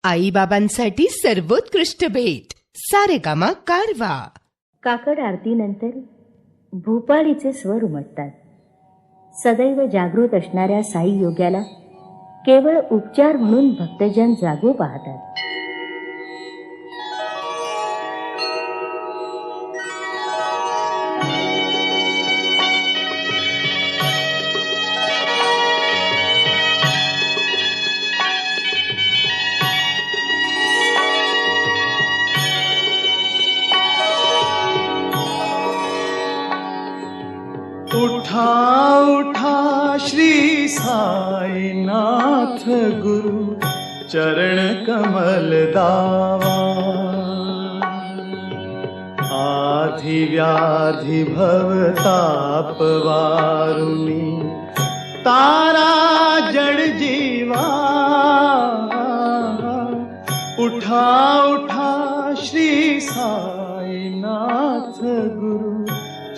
आई बाबांसाठी सर्वोत्कृष्ट भेट सारेगामा कारवा. काकड आरतीनंतर भूपाळीचे स्वर उमटतात. सदैव जागृत असणाऱ्या साई योग्याला केवळ उपचार म्हणून भक्तजन जागू पाहतात. उठा उठा श्री साईनाथ गुरु चरण कमल दावा. आधि व्याधि भवताप वारुणी तारा जड़ जीवा. उठा उठा श्री साईनाथ गुरु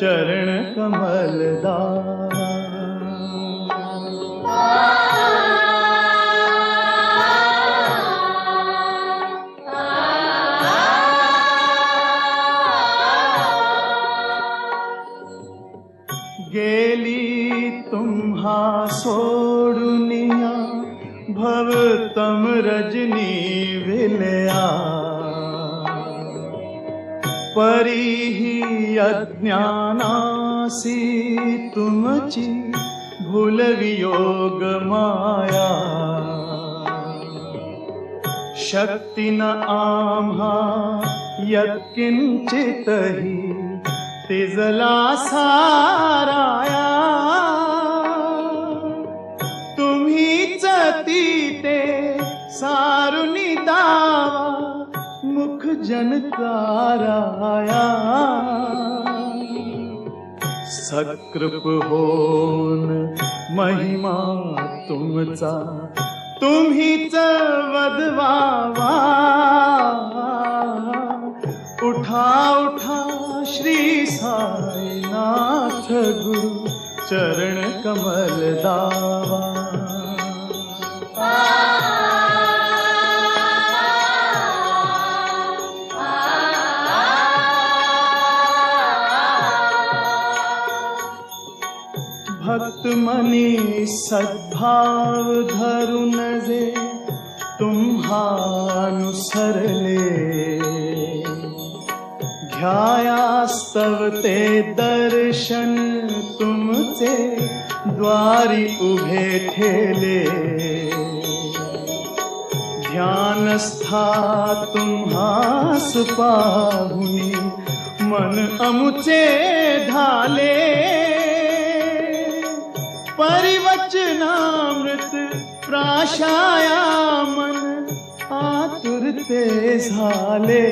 चरण कमल दावा. गेली तुम्हा सोडुनिया भवतम रजनी विलया. परीही अज्ञानासी तुमची भूलवियोग माया. शक्ती न आम्हा यत्किंचितही तिजला साराया. तुम्हीच तीते सारुनी दावा मुख जनकाराया. सकृप होन महिमा तुमचा तुम्हीच वदवावा. उठा उठा श्री साईनाथ गुरु चरण कमल दावा. भक्त मनी सद्भाव धरुन जे तुम्हानुसरले. ध्यायास्तव ते दर्शन तुमचे द्वारी उभे ठेले. ध्यानस्था तुम्हास पाहुनी मन अमुचे ढाले. परिवचनामृत प्राशाया मन आतुरते झाले.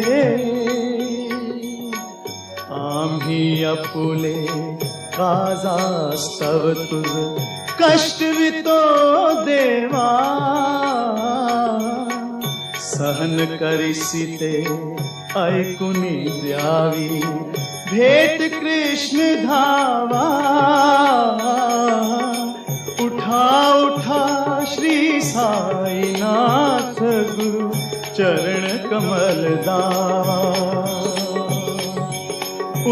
आम्ही अपुले काजास्तव तुझ कष्टवितो देवा. सहन करिसिते ऐकुनी द्यावी भेट कृष्ण धावा. उठा उठा श्री साईनाथ गुरु चरण कमल दावा.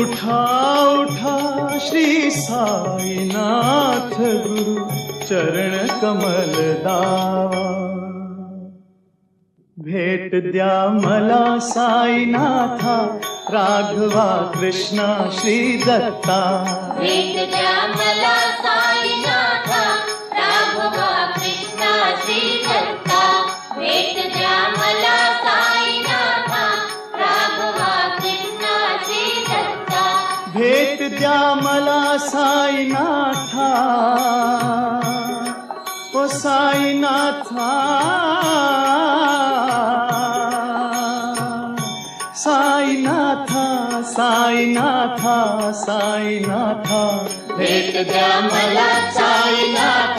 उठा उठा श्री साईनाथ गुरु चरण कमल दावा. भेट द्या मला साईनाथा राघवा कृष्णा श्री दत्ता. भेट द्या मला साईनाथा राघवा कृष्णा श्री दत्ता. भेट द्या मला साईनाथा राघवा कृष्णा श्री दत्ता. भेट द्या मला साईनाथा ओ साईनाथा. साईनाथा साईनाथा साईनाथा. भेट द्या मला साईनाथा